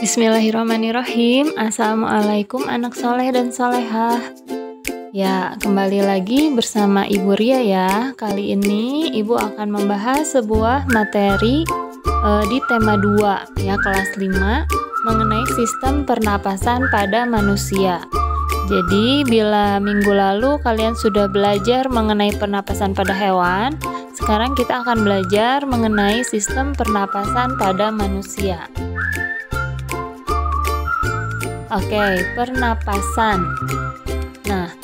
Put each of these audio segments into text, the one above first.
Bismillahirrahmanirrahim. Assalamualaikum anak soleh dan solehah. Ya, kembali lagi bersama Ibu Ria ya. Kali ini Ibu akan membahas sebuah materi di tema 2 ya, kelas 5 mengenai sistem pernapasan pada manusia. Jadi, bila minggu lalu kalian sudah belajar mengenai pernapasan pada hewan, sekarang kita akan belajar mengenai sistem pernapasan pada manusia. Oke, pernapasan. Nah,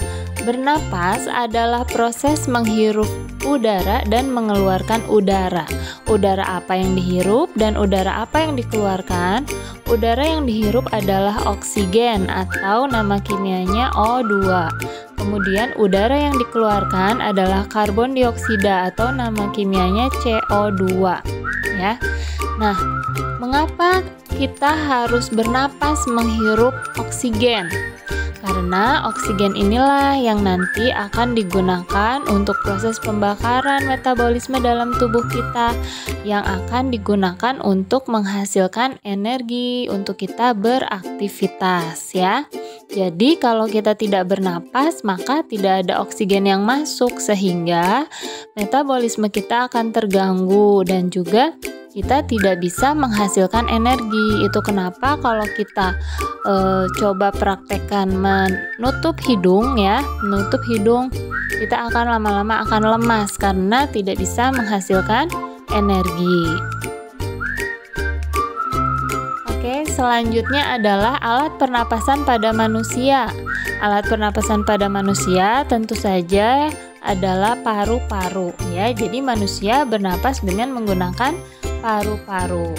bernapas adalah proses menghirup udara dan mengeluarkan udara. Udara apa yang dihirup dan udara apa yang dikeluarkan? Udara yang dihirup adalah oksigen atau nama kimianya O2. Kemudian udara yang dikeluarkan adalah karbon dioksida atau nama kimianya CO2 ya. Nah, mengapa kita harus bernapas menghirup oksigen? Karena oksigen inilah yang nanti akan digunakan untuk proses pembakaran metabolisme dalam tubuh kita, yang akan digunakan untuk menghasilkan energi untuk kita beraktivitas ya. Jadi kalau kita tidak bernapas, maka tidak ada oksigen yang masuk, sehingga metabolisme kita akan terganggu dan juga kita tidak bisa menghasilkan energi. Itu kenapa kalau kita coba praktekkan menutup hidung ya, menutup hidung, kita akan lama-lama akan lemas karena tidak bisa menghasilkan energi. Oke, selanjutnya adalah alat pernapasan pada manusia. Alat pernapasan pada manusia tentu saja adalah paru-paru ya. Jadi manusia bernapas dengan menggunakan paru-paru.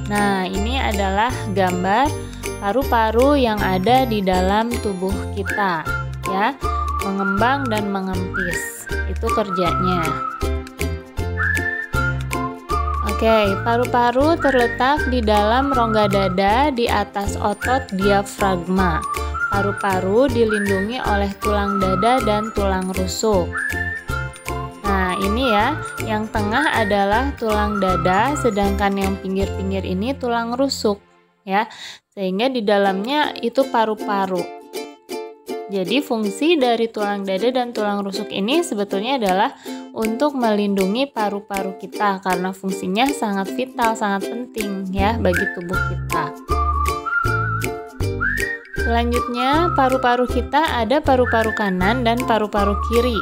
Nah, ini adalah gambar paru-paru yang ada di dalam tubuh kita ya, mengembang dan mengempis. Itu kerjanya. Oke, paru-paru terletak di dalam rongga dada di atas otot diafragma. Paru-paru dilindungi oleh tulang dada dan tulang rusuk. Nah, ini ya, yang tengah adalah tulang dada, sedangkan yang pinggir-pinggir ini tulang rusuk ya. Sehingga di dalamnya itu paru-paru. Jadi fungsi dari tulang dada dan tulang rusuk ini sebetulnya adalah untuk melindungi paru-paru kita, karena fungsinya sangat vital, sangat penting ya bagi tubuh kita. Selanjutnya, paru-paru kita ada paru-paru kanan dan paru-paru kiri.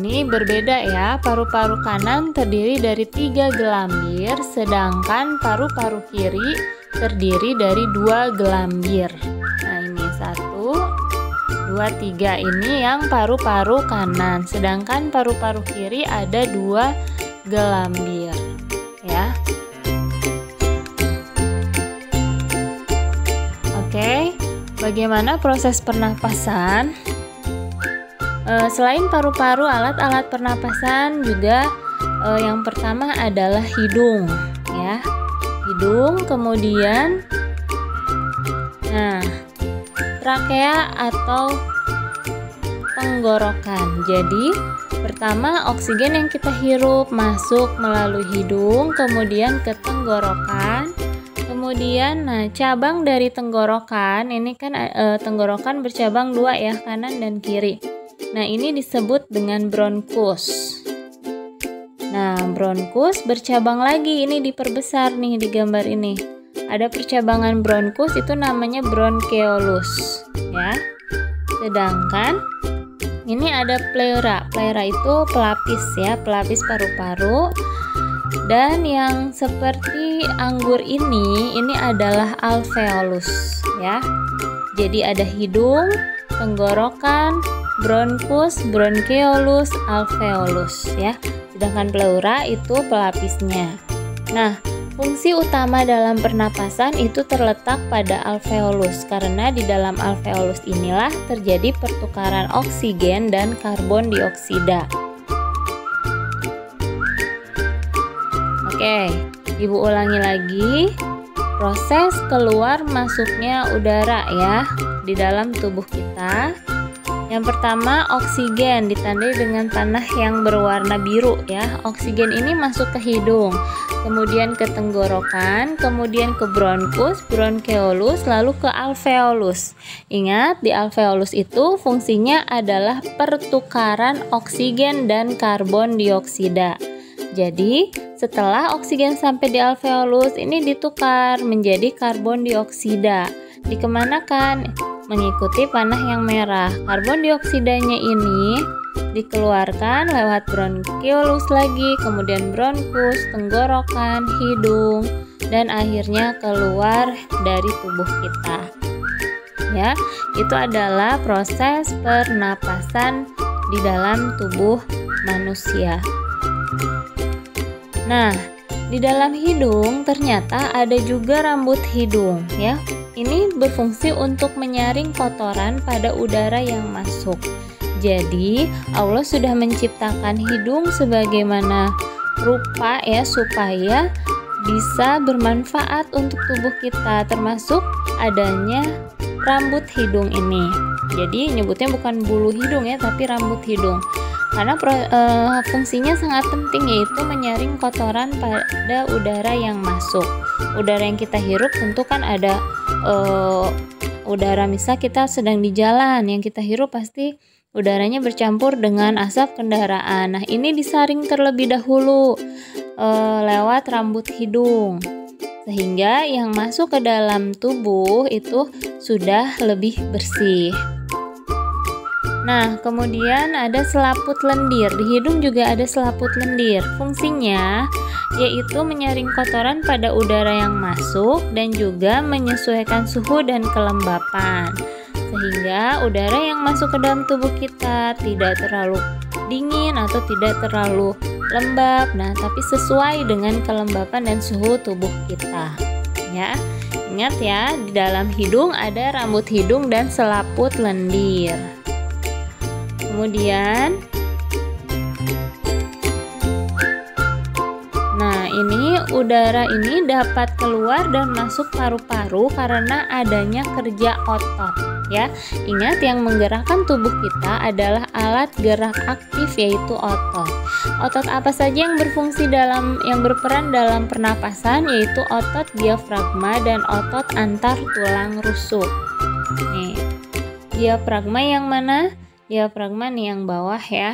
Ini berbeda ya, paru-paru kanan terdiri dari 3 gelambir, sedangkan paru-paru kiri terdiri dari 2 gelambir. Nah, ini 1, 2, 3 ini yang paru-paru kanan, sedangkan paru-paru kiri ada 2 gelambir ya. Oke, bagaimana proses pernapasan? Selain paru-paru, alat-alat pernapasan juga yang pertama adalah hidung ya. Hidung, kemudian trakea atau tenggorokan. Jadi pertama oksigen yang kita hirup masuk melalui hidung, kemudian ke tenggorokan. Kemudian cabang dari tenggorokan, ini kan tenggorokan bercabang 2 ya, kanan dan kiri. Nah, ini disebut dengan bronkus. Nah, bronkus bercabang lagi, ini diperbesar nih di gambar ini. Ada percabangan bronkus, itu namanya bronkeolus ya. Sedangkan ini ada pleura. Pleura itu pelapis ya, pelapis paru-paru. Dan yang seperti anggur ini adalah alveolus ya. Jadi ada hidung, tenggorokan, bronkus, bronkeolus, alveolus ya. Sedangkan pleura itu pelapisnya. Nah, fungsi utama dalam pernapasan itu terletak pada alveolus, karena di dalam alveolus inilah terjadi pertukaran oksigen dan karbon dioksida. Oke, Ibu ulangi lagi. Proses keluar masuknya udara ya di dalam tubuh kita. Yang pertama, oksigen ditandai dengan panah yang berwarna biru ya. Oksigen ini masuk ke hidung, kemudian ke tenggorokan, kemudian ke bronkus, bronkeolus, lalu ke alveolus. Ingat, di alveolus itu fungsinya adalah pertukaran oksigen dan karbon dioksida. Jadi, setelah oksigen sampai di alveolus, ini ditukar menjadi karbon dioksida. Dikemanakan? Mengikuti panah yang merah. Karbon dioksidanya ini dikeluarkan lewat bronkeolus lagi, kemudian bronkus, tenggorokan, hidung, dan akhirnya keluar dari tubuh kita. Ya, itu adalah proses pernapasan di dalam tubuh manusia. Nah, di dalam hidung ternyata ada juga rambut hidung ya. Ini berfungsi untuk menyaring kotoran pada udara yang masuk. Jadi, Allah sudah menciptakan hidung sebagaimana rupa ya supaya bisa bermanfaat untuk tubuh kita, termasuk adanya rambut hidung ini. Jadi, nyebutnya bukan bulu hidung ya, tapi rambut hidung. Karena fungsinya sangat penting, yaitu menyaring kotoran pada udara yang masuk. Udara yang kita hirup tentu kan ada udara, misal kita sedang di jalan, yang kita hirup pasti udaranya bercampur dengan asap kendaraan. Nah, ini disaring terlebih dahulu lewat rambut hidung, sehingga yang masuk ke dalam tubuh itu sudah lebih bersih. Nah, kemudian ada selaput lendir. Di hidung juga ada selaput lendir. Fungsinya yaitu menyaring kotoran pada udara yang masuk dan juga menyesuaikan suhu dan kelembapan, sehingga udara yang masuk ke dalam tubuh kita tidak terlalu dingin atau tidak terlalu lembab. Nah, tapi sesuai dengan kelembapan dan suhu tubuh kita. Ya, ingat ya, di dalam hidung ada rambut hidung dan selaput lendir. Kemudian, nah ini udara ini dapat keluar dan masuk paru-paru karena adanya kerja otot ya. Ingat, yang menggerakkan tubuh kita adalah alat gerak aktif yaitu otot. Otot apa saja yang berperan dalam pernapasan, yaitu otot diafragma dan otot antar tulang rusuk. Nih, diafragma yang mana? Diafragma nih yang bawah ya.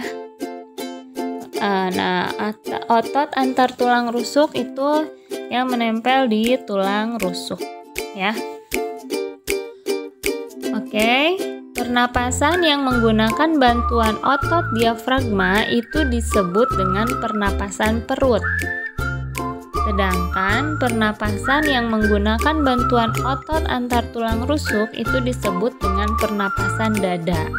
Nah, otot antar tulang rusuk itu yang menempel di tulang rusuk ya. Oke, pernapasan yang menggunakan bantuan otot diafragma itu disebut dengan pernapasan perut. Sedangkan pernapasan yang menggunakan bantuan otot antar tulang rusuk itu disebut dengan pernapasan dada.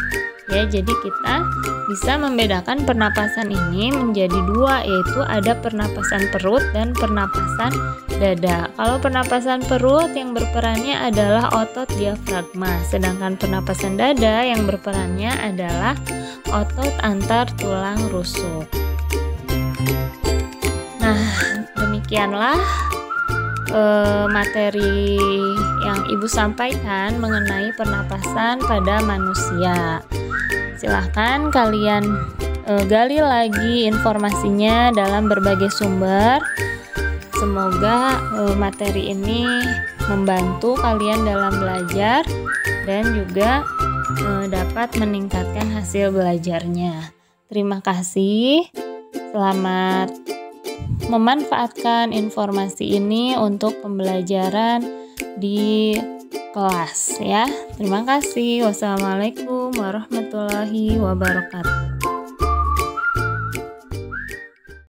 Ya, jadi kita bisa membedakan pernapasan ini menjadi dua, yaitu ada pernapasan perut dan pernapasan dada. Kalau pernapasan perut yang berperannya adalah otot diafragma, sedangkan pernapasan dada yang berperannya adalah otot antar tulang rusuk. Nah, demikianlah materi yang Ibu sampaikan mengenai pernapasan pada manusia. Silahkan kalian gali lagi informasinya dalam berbagai sumber. Semoga materi ini membantu kalian dalam belajar dan juga dapat meningkatkan hasil belajarnya. Terima kasih. Selamat memanfaatkan informasi ini untuk pembelajaran di kelas ya. Terima kasih. Wassalamualaikum warahmatullahi wabarakatuh.